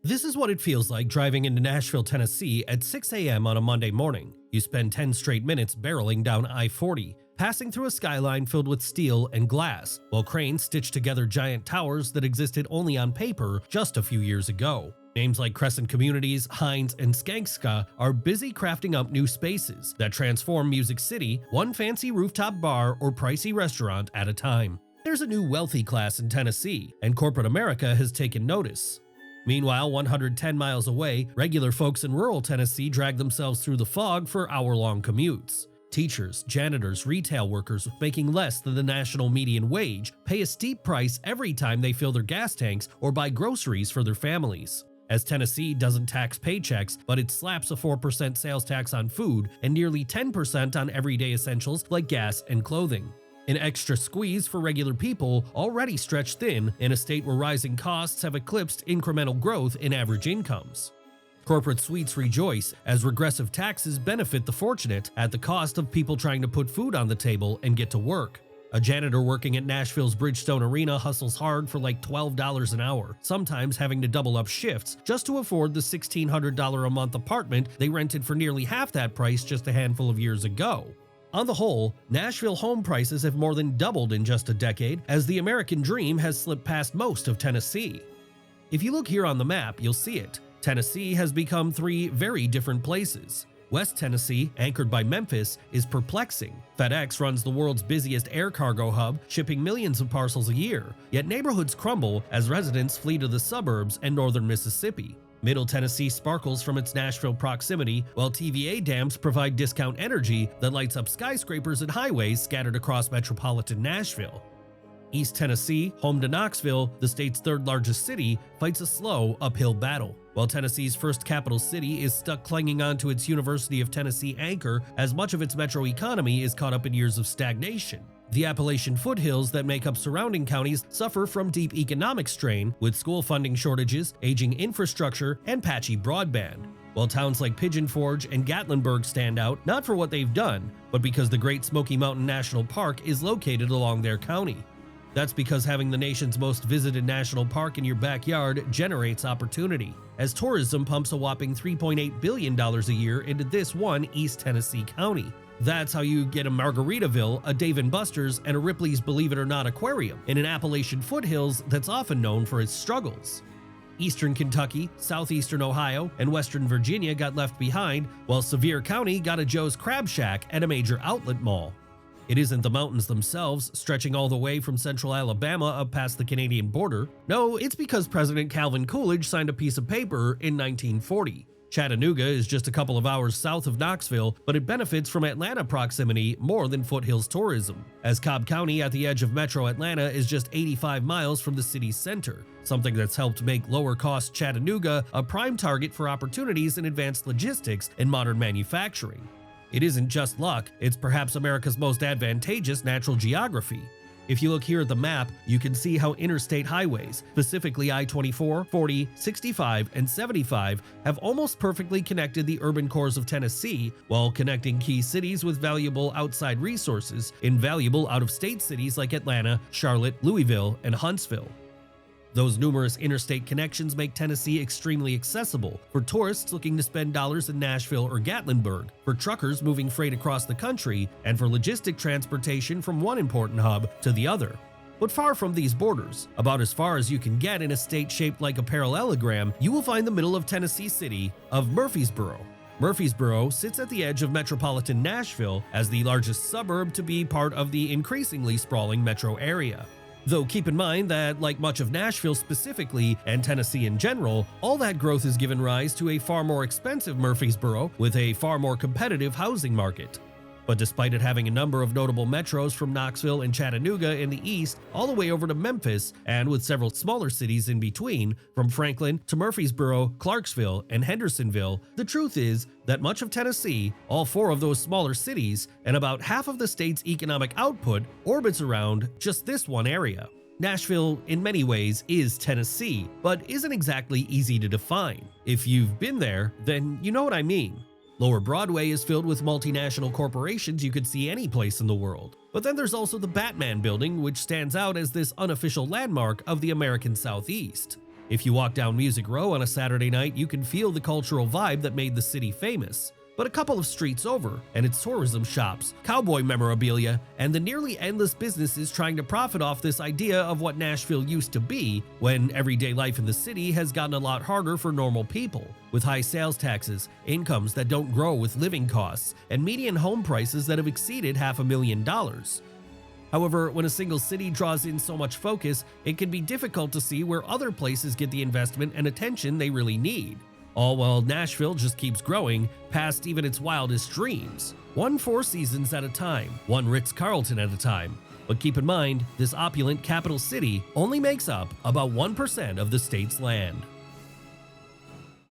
This is what it feels like driving into Nashville, Tennessee at 6 a.m. on a Monday morning. You spend 10 straight minutes barreling down I-40, passing through a skyline filled with steel and glass, while cranes stitch together giant towers that existed only on paper just a few years ago. Names like Crescent Communities, Heinz, and Skankska are busy crafting up new spaces that transform Music City one fancy rooftop bar or pricey restaurant at a time. There's a new wealthy class in Tennessee, and corporate America has taken notice. Meanwhile, 110 miles away, regular folks in rural Tennessee drag themselves through the fog for hour-long commutes. Teachers, janitors, retail workers making less than the national median wage pay a steep price every time they fill their gas tanks or buy groceries for their families. As Tennessee doesn't tax paychecks, but it slaps a 4% sales tax on food and nearly 10% on everyday essentials like gas and clothing. An extra squeeze for regular people already stretched thin in a state where rising costs have eclipsed incremental growth in average incomes. Corporate suites rejoice as regressive taxes benefit the fortunate at the cost of people trying to put food on the table and get to work. A janitor working at Nashville's Bridgestone Arena hustles hard for like $12 an hour, sometimes having to double up shifts just to afford the $1,600 a month apartment they rented for nearly half that price just a handful of years ago. On the whole, Nashville home prices have more than doubled in just a decade, as the American dream has slipped past most of Tennessee. If you look here on the map, you'll see it. Tennessee has become three very different places. West Tennessee, anchored by Memphis, is perplexing. FedEx runs the world's busiest air cargo hub, shipping millions of parcels a year, yet neighborhoods crumble as residents flee to the suburbs and northern Mississippi. Middle Tennessee sparkles from its Nashville proximity, while TVA dams provide discount energy that lights up skyscrapers and highways scattered across metropolitan Nashville. East Tennessee, home to Knoxville, the state's third largest city, fights a slow uphill battle, while Tennessee's first capital city is stuck clinging onto its University of Tennessee anchor as much of its metro economy is caught up in years of stagnation. The Appalachian foothills that make up surrounding counties suffer from deep economic strain, with school funding shortages, aging infrastructure, and patchy broadband. While towns like Pigeon Forge and Gatlinburg stand out not for what they've done, but because the Great Smoky Mountain National Park is located along their county. That's because having the nation's most visited national park in your backyard generates opportunity, as tourism pumps a whopping $3.8 billion a year into this one East Tennessee county. That's how you get a Margaritaville, a Dave & Buster's, and a Ripley's Believe It or Not aquarium in an Appalachian foothills that's often known for its struggles. Eastern Kentucky, southeastern Ohio, and western Virginia got left behind, while Sevier County got a Joe's Crab Shack and a major outlet mall. It isn't the mountains themselves, stretching all the way from central Alabama up past the Canadian border. No, it's because President Calvin Coolidge signed a piece of paper in 1940. Chattanooga is just a couple of hours south of Knoxville, but it benefits from Atlanta proximity more than foothills tourism, as Cobb County at the edge of metro Atlanta is just 85 miles from the city's center, something that's helped make lower-cost Chattanooga a prime target for opportunities in advanced logistics and modern manufacturing. It isn't just luck, it's perhaps America's most advantageous natural geography. If you look here at the map, you can see how interstate highways, specifically I-24, 40, 65, and 75, have almost perfectly connected the urban cores of Tennessee, while connecting key cities with valuable outside resources in valuable out-of-state cities like Atlanta, Charlotte, Louisville, and Huntsville. Those numerous interstate connections make Tennessee extremely accessible for tourists looking to spend dollars in Nashville or Gatlinburg, for truckers moving freight across the country, and for logistic transportation from one important hub to the other. But far from these borders, about as far as you can get in a state shaped like a parallelogram, you will find the middle of Tennessee city of Murfreesboro. Murfreesboro sits at the edge of metropolitan Nashville as the largest suburb to be part of the increasingly sprawling metro area. Though keep in mind that, like much of Nashville specifically, and Tennessee in general, all that growth has given rise to a far more expensive Murfreesboro with a far more competitive housing market. But despite it having a number of notable metros from Knoxville and Chattanooga in the east all the way over to Memphis, and with several smaller cities in between, from Franklin to Murfreesboro, Clarksville, and Hendersonville, the truth is that much of Tennessee, all four of those smaller cities, and about half of the state's economic output orbits around just this one area. Nashville, in many ways, is Tennessee, but isn't exactly easy to define. If you've been there, then you know what I mean. Lower Broadway is filled with multinational corporations you could see any place in the world. But then there's also the Batman Building, which stands out as this unofficial landmark of the American Southeast. If you walk down Music Row on a Saturday night, you can feel the cultural vibe that made the city famous. But a couple of streets over, and it's tourism shops, cowboy memorabilia, and the nearly endless businesses trying to profit off this idea of what Nashville used to be, when everyday life in the city has gotten a lot harder for normal people, with high sales taxes, incomes that don't grow with living costs, and median home prices that have exceeded $500,000. However, when a single city draws in so much focus, it can be difficult to see where other places get the investment and attention they really need. All while Nashville just keeps growing, past even its wildest dreams. One Four Seasons at a time, one Ritz-Carlton at a time. But keep in mind, this opulent capital city only makes up about 1% of the state's land.